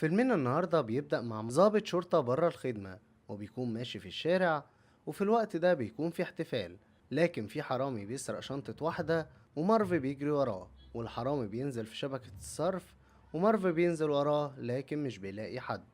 فيلمنا النهاردة بيبدأ مع ضابط شرطة برا الخدمة، وبيكون ماشي في الشارع، وفي الوقت ده بيكون في احتفال. لكن في حرامي بيسرق شنطة واحدة، ومارف بيجري وراه، والحرامي بينزل في شبكة الصرف، ومارف بينزل وراه لكن مش بيلاقي حد.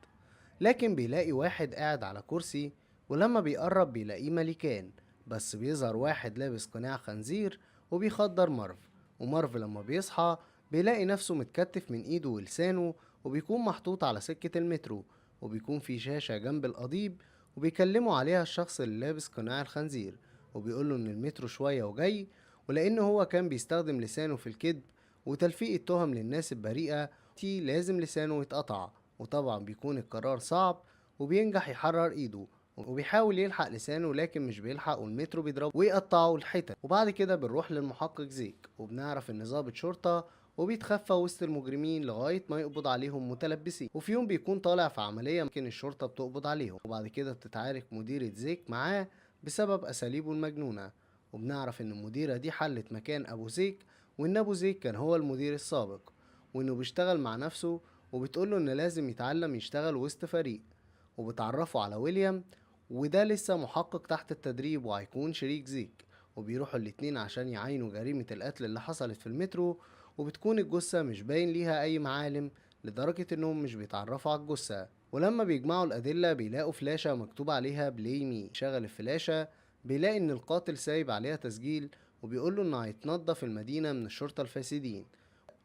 لكن بيلاقي واحد قاعد على كرسي، ولما بيقرب بيلاقيه ملكان. بس بيظهر واحد لابس قناع خنزير وبيخدر مارف. ومارف لما بيصحى بيلاقي نفسه متكتف من ايده ولسانه، وبيكون محطوط على سكة المترو. وبيكون في شاشة جنب القضيب، وبيكلموا عليها الشخص اللي لابس قناع الخنزير، وبيقوله ان المترو شوية وجاي. ولأنه هو كان بيستخدم لسانه في الكذب وتلفيق التهم للناس البريئة، تي لازم لسانه يتقطع. وطبعا بيكون القرار صعب، وبينجح يحرر ايده، وبيحاول يلحق لسانه لكن مش بيلحق، والمترو بيضربه ويقطعه الحتت. وبعد كده بنروح للمحقق زيك، وبنعرف ان ضابط شرطة، وبيتخفى وسط المجرمين لغاية ما يقبض عليهم متلبسين. وفي يوم بيكون طالع في عملية ممكن الشرطة بتقبض عليهم، وبعد كده بتتعارك مديرة زيك معاه بسبب أساليبه المجنونة. وبنعرف إن المديرة دي حلت مكان أبو زيك، وإن أبو زيك كان هو المدير السابق، وإنه بيشتغل مع نفسه، وبتقوله إن لازم يتعلم يشتغل وسط فريق. وبتعرفه على ويليام، وده لسه محقق تحت التدريب وهيكون شريك زيك. وبيروحوا الاتنين عشان يعاينوا جريمة القتل اللي حصلت في المترو. وبتكون الجثة مش باين ليها أي معالم، لدرجة إنهم مش بيتعرفوا على الجثة. ولما بيجمعوا الأدلة بيلاقوا فلاشة مكتوب عليها بلاي مي. شغل الفلاشة بيلاقي إن القاتل سايب عليها تسجيل، وبيقوله إنه هيتنضف المدينة من الشرطة الفاسدين.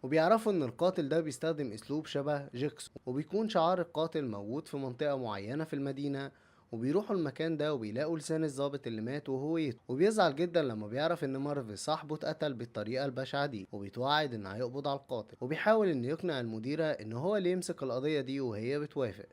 وبيعرفوا ان القاتل ده بيستخدم اسلوب شبه جيكسو، وبيكون شعار القاتل موجود في منطقة معينة في المدينة. وبيروحوا المكان ده وبيلاقوا لسان الضابط اللي مات وهويته، وبيزعل جدا لما بيعرف ان مارف صاحبه اتقتل بالطريقة البشعة دي، وبيتوعد ان هيقبض على القاتل. وبيحاول ان يقنع المديرة ان هو اللي يمسك القضية دي، وهي بتوافق.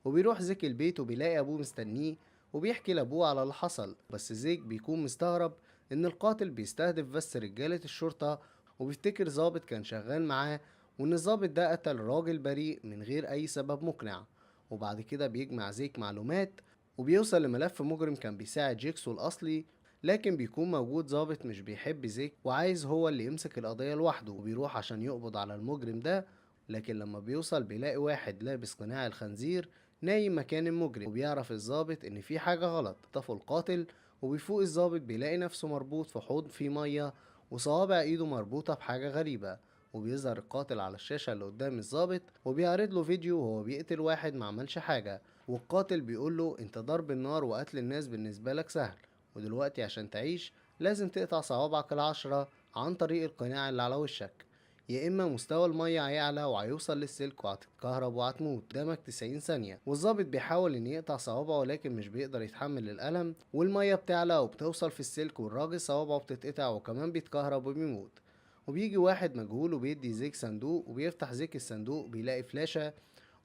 وبيروح زيك البيت وبيلاقي ابوه مستنيه، وبيحكي لابوه على اللي حصل. بس زيك بيكون مستغرب ان القاتل بيستهدف بس رجالة الشرطة، وبيفتكر ظابط كان شغال معاه، وإن الظابط ده قتل راجل بريء من غير أي سبب مقنع. وبعد كده بيجمع زيك معلومات، وبيوصل لملف مجرم كان بيساعد جيكسو الأصلي. لكن بيكون موجود ظابط مش بيحب زيك وعايز هو اللي يمسك القضية لوحده، وبيروح عشان يقبض على المجرم ده. لكن لما بيوصل بيلاقي واحد لابس قناع الخنزير نايم مكان المجرم، وبيعرف الظابط ان في حاجة غلط. طفوا القاتل، وبيفوق الظابط بيلاقي نفسه مربوط في حوض فيه مية، وصوابع ايده مربوطة بحاجة غريبة. وبيظهر القاتل على الشاشة اللي قدام الضابط، وبيعرض له فيديو وهو بيقتل واحد ما عملش حاجة. والقاتل بيقول له انت ضرب النار وقتل الناس بالنسبة لك سهل، ودلوقتي عشان تعيش لازم تقطع صوابعك العشرة عن طريق القناع اللي على وشك، يا اما مستوى المية هيعلى وهيوصل للسلك وهتتكهرب وهتموت قدامك 90 ثانية. والظابط بيحاول ان يقطع صوابعه لكن مش بيقدر يتحمل الألم، والمية بتعلى وبتوصل في السلك، والراجل صوابعه بتتقطع وكمان بيتكهرب وبيموت. وبيجي واحد مجهول وبيدي زيك صندوق، وبيفتح زيك الصندوق بيلاقي فلاشة،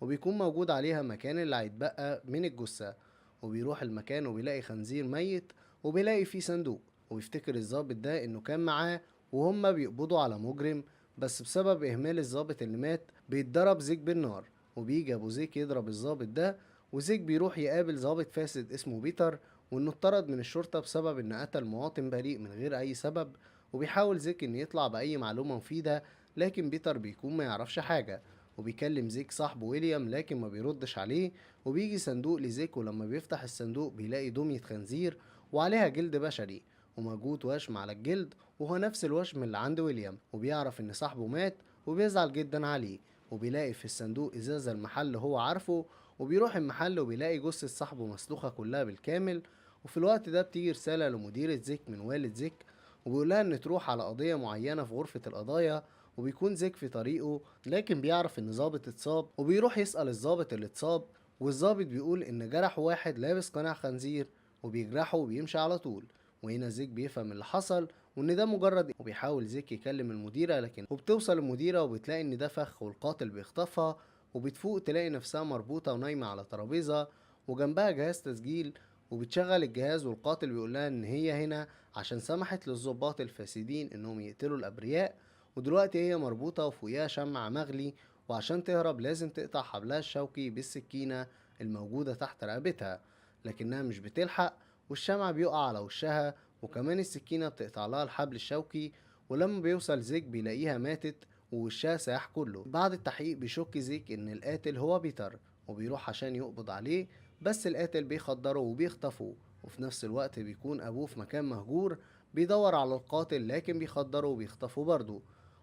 وبيكون موجود عليها مكان اللي هيتبقى من الجثة. وبيروح المكان وبيلاقي خنزير ميت، وبيلاقي فيه صندوق. وبيفتكر الضابط ده انه كان معاه وهما بيقبضوا على مجرم، بس بسبب اهمال الضابط اللي مات بيتضرب زيك بالنار. وبيجي ابو زيك يضرب الضابط ده، وزيك بيروح يقابل ضابط فاسد اسمه بيتر، وانه اتطرد من الشرطة بسبب ان قتل مواطن بريء من غير اي سبب. وبيحاول زيك ان يطلع باي معلومة مفيدة، لكن بيتر بيكون ما يعرفش حاجة. وبيكلم زيك صاحبه ويليام لكن ما بيردش عليه. وبيجي صندوق لزيك، ولما بيفتح الصندوق بيلاقي دمية خنزير وعليها جلد بشري، وموجود وشم على الجلد وهو نفس الوشم اللي عند ويليام. وبيعرف ان صاحبه مات وبيزعل جدا عليه. وبيلاقي في الصندوق ازازة المحل هو عارفه، وبيروح المحل وبيلاقي جثة صاحبه مسلوخة كلها بالكامل. وفي الوقت ده بتيجي رسالة لمديرة زيك من والد زيك، وبيقولها ان تروح على قضية معينة في غرفة القضايا. وبيكون زيك في طريقه، لكن بيعرف ان ظابط اتصاب، وبيروح يسأل الظابط اللي اتصاب. والظابط بيقول ان جرح واحد لابس قناع خنزير، وبيجرحه وبيمشي على طول. وهنا زيك بيفهم اللي حصل، وان ده مجرد، وبيحاول زيك يكلم المديرة لكن وبتوصل المديرة وبتلاقي ان ده فخ والقاتل بيخطفها. وبتفوق تلاقي نفسها مربوطة ونايمة على ترابيزة، وجنبها جهاز تسجيل. وبتشغل الجهاز، والقاتل بيقول لها ان هي هنا عشان سمحت للضباط الفاسدين انهم يقتلوا الابرياء، ودلوقتي هي مربوطة وفوقيها شمع مغلي، وعشان تهرب لازم تقطع حبلها الشوكي بالسكينة الموجودة تحت رقبتها. لكنها مش بتلحق، والشمع بيقع على وشها، وكمان السكينة بتقطع لها الحبل الشوكي. ولما بيوصل زيك بيلاقيها ماتت، ووشها ساح كله. بعد التحقيق بيشك زيك إن القاتل هو بيتر، وبيروح عشان يقبض عليه، بس القاتل بيخدره وبيخطفه. وفي نفس الوقت بيكون أبوه في مكان مهجور بيدور على القاتل، لكن بيخدره وبيخطفه برضه.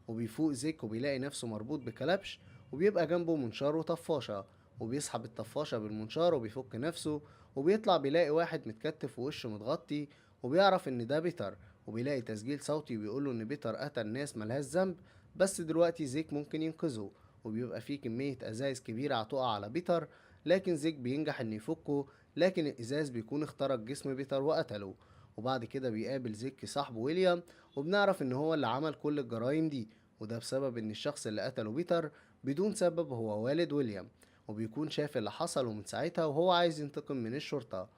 وبيفوق زيك وبيلاقي نفسه مربوط بكلبش، وبيبقى جنبه منشار وطفاشة، وبيسحب الطفاشة بالمنشار وبيفك نفسه، وبيطلع بيلاقي واحد متكتف ووشه متغطي، وبيعرف ان ده بيتر. وبيلاقي تسجيل صوتي بيقوله ان بيتر قتل ناس ملهاش ذنب، بس دلوقتي زيك ممكن ينقذه. وبيبقى فيه كمية ازايز كبيرة هتقع على بيتر، لكن زيك بينجح ان يفكه، لكن الازاز بيكون اخترق جسم بيتر وقتله. وبعد كده بيقابل زيك صاحبه ويليام، وبنعرف ان هو اللي عمل كل الجرائم دي، وده بسبب ان الشخص اللي قتله بيتر بدون سبب هو والد ويليام. وبيكون شاف اللي حصل، ومن ساعتها وهو عايز ينتقم من الشرطة.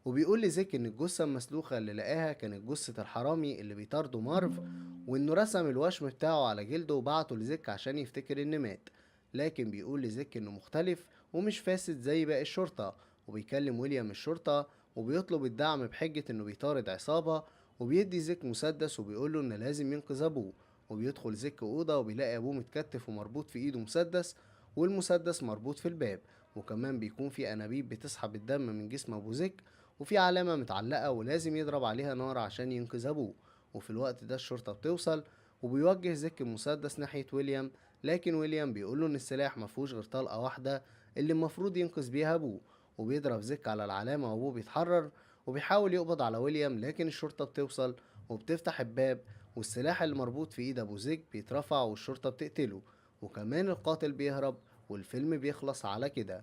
وبيقول لزيك ان الجثة المسلوخة اللي لقاها كانت جثة الحرامي اللي بيطارده مارف، وانه رسم الوشم بتاعه على جلده وبعته لزيك عشان يفتكر ان مات. لكن بيقول لزيك انه مختلف ومش فاسد زي باقي الشرطة. وبيكلم ويليام الشرطة وبيطلب الدعم بحجة انه بيطارد عصابة، وبيدي زيك مسدس وبيقوله ان لازم ينقذ ابوه. وبيدخل زيك أوضة وبيلاقي أبوه متكتف ومربوط في إيده مسدس، والمسدس مربوط في الباب. وكمان بيكون في أنابيب بتسحب الدم من جسم أبو زيك، وفي علامة متعلقة ولازم يضرب عليها نار عشان ينقذ أبوه. وفي الوقت ده الشرطة بتوصل، وبيوجه زيك المسدس ناحية ويليام، لكن ويليام بيقوله إن السلاح مفهوش غير طلقة واحدة اللي المفروض ينقذ بيها أبوه. وبيضرب زيك على العلامة وأبوه بيتحرر، وبيحاول يقبض على ويليام، لكن الشرطة بتوصل وبتفتح الباب، والسلاح اللي مربوط في ايد ابو زيك بيترفع والشرطة بتقتله، وكمان القاتل بيهرب، والفيلم بيخلص على كده.